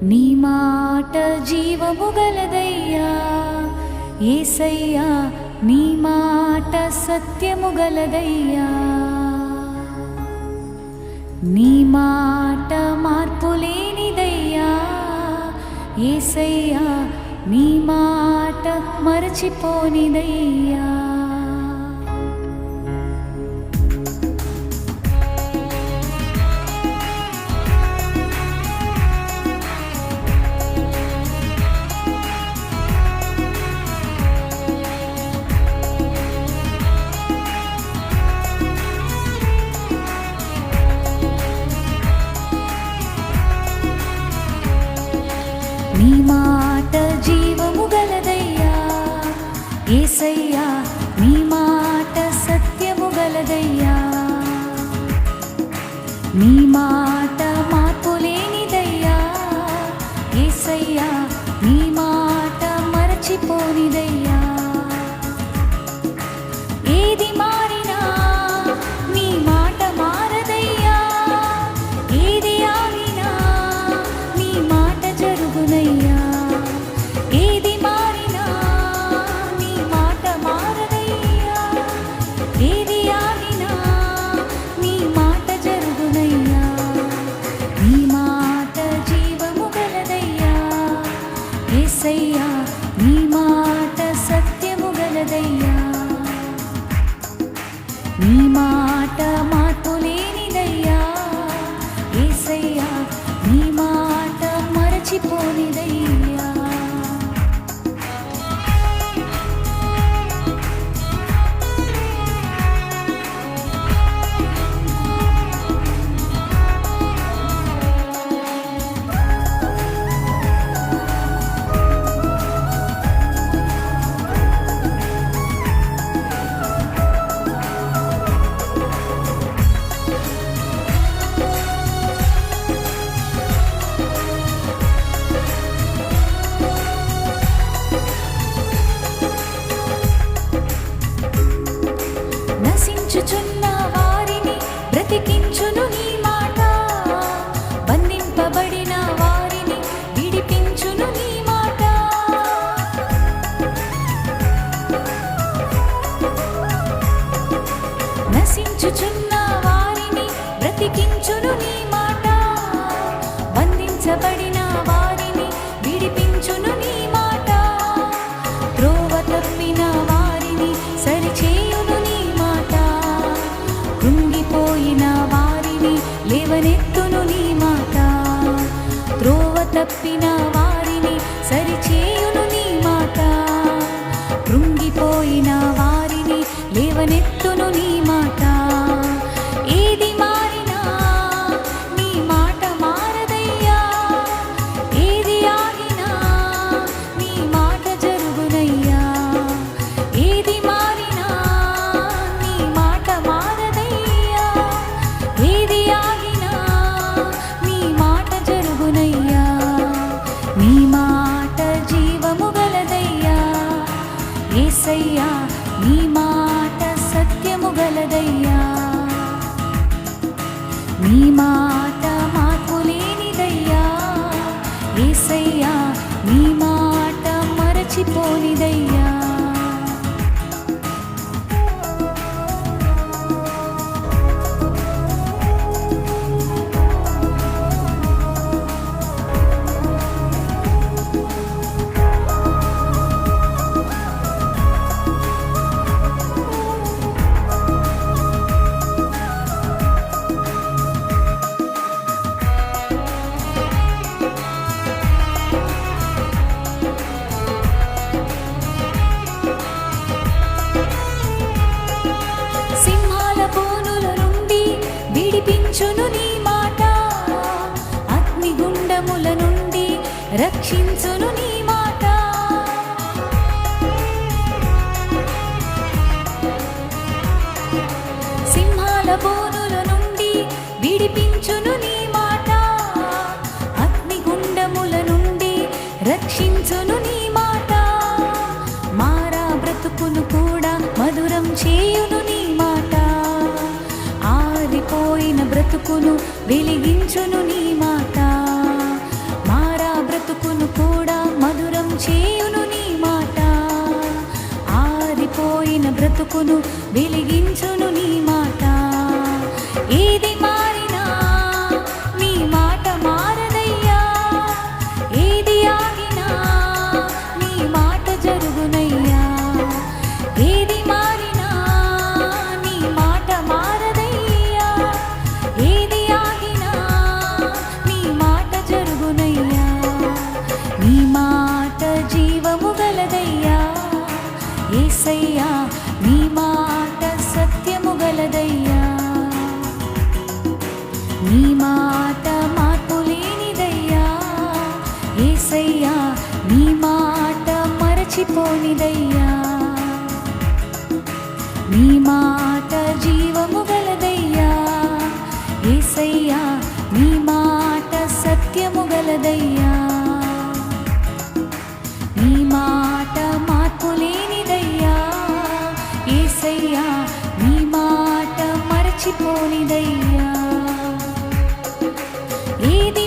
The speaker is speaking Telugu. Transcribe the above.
నీ మాట జీవము గలదయ్యా యేసయ్యా, నీ మాట సత్యము గలదయ్యా. నీ మాట మార్పులేనిదయ్యా యేసయ్యా, నీ మాట మరచిపోనిదయ్యా. నీ మాట జీవము గలదయ్యా యేసయ్యా, నీ మాట సత్యము గలదయ్యా. నీ మాట మార్పులేనిదయ్యా యేసయ్యా, నీ మాట మరచిపోనిదయ్యా. ఏది మారినా నీ మాట మారదయ్యా, ఏది ఆగినా నీ మాట జరుగునయ్యా. ఏది మారినా నీ మాట మారదయ్యా, ఏది ఆగినా నీ మాట జరుగునయ్యా. నీ మాట జీవము గలదయ్యా యేసయ్యా, నీ మాట సత్యము గలదయ్యా. నీ మాట మార్పులేనిదయ్యా యేసయ్యా, నీ మాట మరచిపోనిదయ్యా. నశించుచున్న వారిని బ్రతికించును నీ మాట, బంధింపబడిన వారిని విడిపించును నీ మాట. నశించుచున్న వారిని బ్రతికించును నీ మాట, బంధించబడిన వారిని విడిపించును నీ మాట. త్రోవ తప్పిన వారిని సరిచేయును నీ మాట, కృంగిపోయిన వారిని లేవనెత్తును నీ మాట. త్రోవ తప్పిన వారిని సరిచేయును నీ మాట, కృంగిపోయిన వారిని లేవనెత్తును నీ మాట. ఏది మారినా నీ మాట మారదయ్యా, ఏది ఆగినా నీ మాట జరుగునయ్యా. ఏది మారినా నీ మాట మారదయ్యా, ఏది ఆగినా నీ మాట జరుగునయ్యా. నీ మాట జీవము గలదయ్యా యేసయ్యా, నీ మాట సత్యము గలదయ్యా. నీ మాట మార్పులేనిదయ్యా యేసయ్యా, నీ మాట మరచిపోనిదయ్యా. సింహాల బోనుల నుండి విడిపించును నీ మాట, అగ్నిగుండముల నుండి రక్షించును నీ మాట. సింహాల బోనుల నుండి విడిపించును నీ మాట, అగ్నిగుండముల నుండి రక్షించును నీ మాట. మారా బ్రతుకును కూడా మధురం చేయును నీ మాట, ఆరిపోయిన బ్రతుకును వెలిగించును నీ మాట. మారా చూపును వెలిగించును నీ మాట. ఏది మారినా నీ మాట మారదయ్యా, ఏది ఆగినా నీ మాట జరుగునయ్యా. ఏది మారినా నీ మాట మారదయ్యా, ఏది ఆగినా నీ మాట జరుగునయ్యా. నీ మాట జీవము గలదయ్యా యేసయ్యా, నీ మాట సత్యము గలదయ్యా. నీ మాట మార్పు లేనిదయ్యా యేసయ్యా, నీ మాట మరచిపోనిదయ్యా. నీ మాట జీవము గలదయ్యా యేసయ్యా, నీ మాట సత్యము గలదయ్యా. నీ మాట మార్పు లేనిదయ్యా యేసయ్యా, నీ మాట మరచిపోనిదయ్యా. ఏది